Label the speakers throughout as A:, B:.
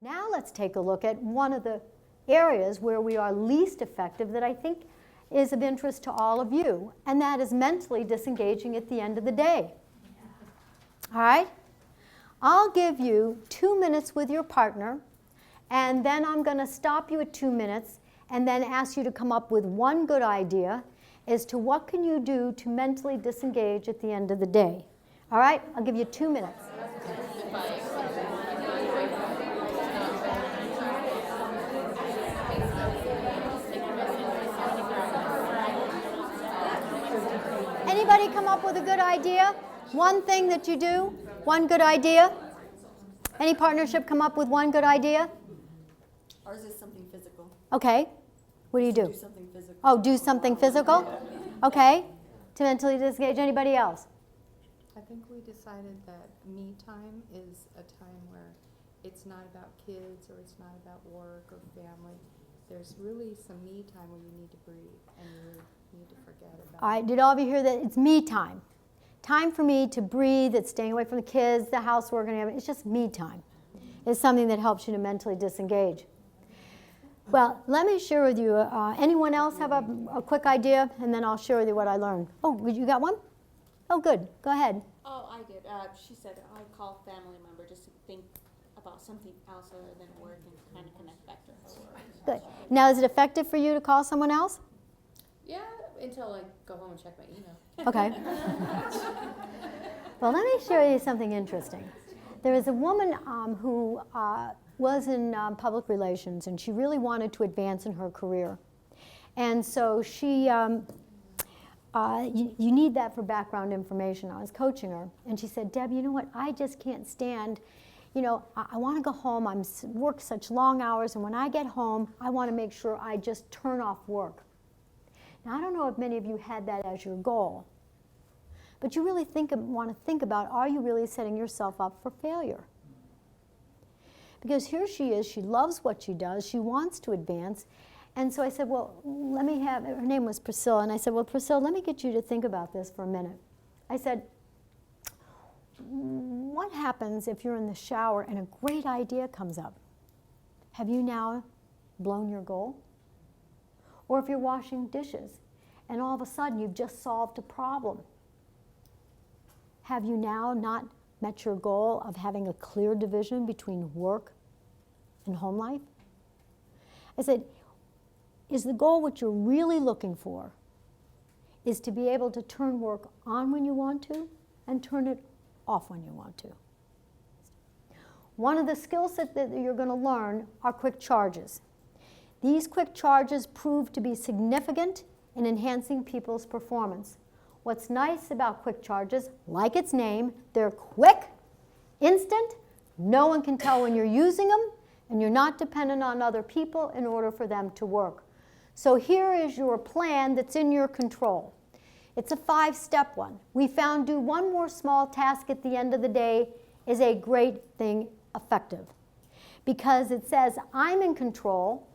A: Now let's take a look at one of the areas where we are least effective that I think is of interest to all of you, and that is mentally disengaging at the end of the day. All right? I'll give you 2 minutes with your partner, and then I'm going to stop you at 2 minutes and then ask you to come up with one good idea as to what can you do to mentally disengage at the end of the day. All right? I'll give you 2 minutes. Anybody come up with a good idea? One thing that you do? One good idea? Any partnership come up with one good idea?
B: Ours is something physical.
A: Okay. What do you do?
B: Do something physical.
A: Oh, do something physical? Okay. To mentally disengage. Anybody else?
C: I think we decided that me time is a time where it's not about kids or it's not about work or family. There's really some me time where you need to breathe and you need to forget about.
A: All right. Did all of you hear that? It's me time. Time for me to breathe. It's staying away from the kids, the housework, and everything. It's just me time. It's something that helps you to mentally disengage. Well, let me share with you. Anyone else have a quick idea? And then I'll share with you what I learned. Oh, you got one? Oh, good. Go ahead.
D: Oh, I did. She said I call family member just to think about something else other than work and kind of connect back to her work.
A: Good. Now, is it effective for you to call someone else?
C: Yeah, until I go home and check my email.
A: Okay. Well, let me show you something interesting. There is a woman who was in public relations, and she really wanted to advance in her career. And so she, you need that for background information. I was coaching her, and she said, Deb, you know what? I just can't stand, I want to go home. I work such long hours, and when I get home, I want to make sure I just turn off work. Now, I don't know if many of you had that as your goal, but you really want to think about, are you really setting yourself up for failure? Because here she is, she loves what she does, she wants to advance, and so I said, well, her name was Priscilla, and I said, well, Priscilla, let me get you to think about this for a minute. I said, what happens if you're in the shower and a great idea comes up? Have you now blown your goal? Or if you're washing dishes and all of a sudden you've just solved a problem, have you now not met your goal of having a clear division between work and home life? I said, is the goal what you're really looking for is to be able to turn work on when you want to and turn it off when you want to? One of the skill sets that you're going to learn are quick charges. These quick charges prove to be significant in enhancing people's performance. What's nice about quick charges, like its name, they're quick, instant, no one can tell when you're using them, and you're not dependent on other people in order for them to work. So here is your plan that's in your control. It's a 5-step one. We found do one more small task at the end of the day is a great thing effective. Because it says, I'm in control,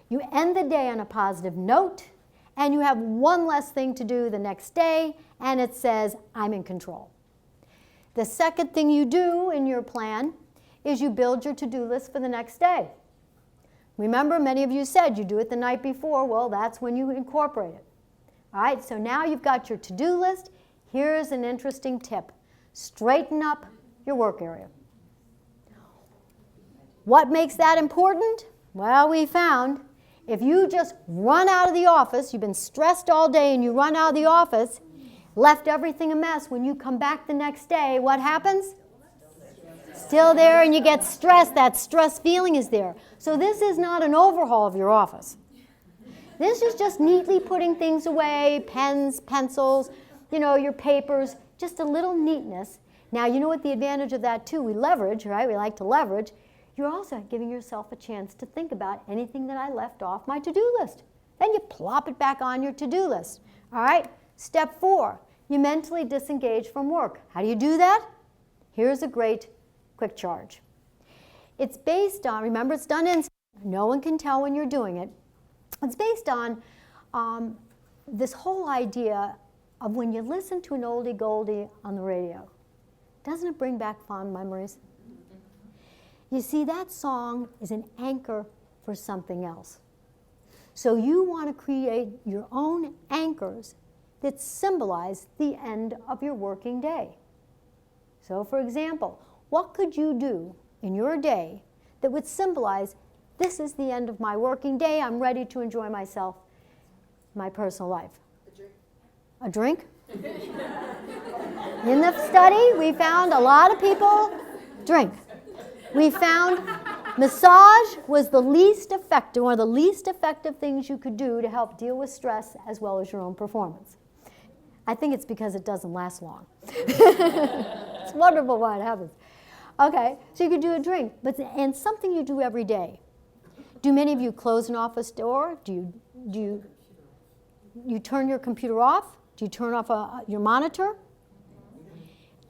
A: you end the day on a positive note, and you have one less thing to do the next day, and it says, I'm in control. The second thing you do in your plan is you build your to-do list for the next day. Remember, many of you said you do it the night before. Well, that's when you incorporate it. All right, so now you've got your to-do list. Here's an interesting tip. Straighten up your work area. What makes that important? Well, we found if you just run out of the office, you've been stressed all day and you run out of the office, left everything a mess, when you come back the next day, what happens? Still there, and you get stressed. That stress feeling is there. So this is not an overhaul of your office. This is just neatly putting things away, pens, pencils, your papers, just a little neatness. Now, you know what the advantage of that too? We leverage, right? We like to leverage. You're also giving yourself a chance to think about anything that I left off my to-do list. Then you plop it back on your to-do list. All right? Step 4, you mentally disengage from work. How do you do that? Here's a great quick charge. It's based on, remember it's done in, no one can tell when you're doing it. It's based on this whole idea of when you listen to an oldie goldie on the radio. Doesn't it bring back fond memories? You see, that song is an anchor for something else. So you want to create your own anchors that symbolize the end of your working day. So for example, what could you do in your day that would symbolize, this is the end of my working day, I'm ready to enjoy myself, my personal life? A drink? In the study, we found a lot of people drink. We found massage was the least effective, one of the least effective things you could do to help deal with stress as well as your own performance. I think it's because it doesn't last long. It's wonderful why it happens. Okay, so you could do a drink, and something you do every day. Do many of you close an office door? Do you turn your computer off? Do you turn off your monitor?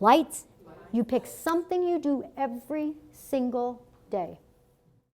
A: Lights? You pick something you do every single day.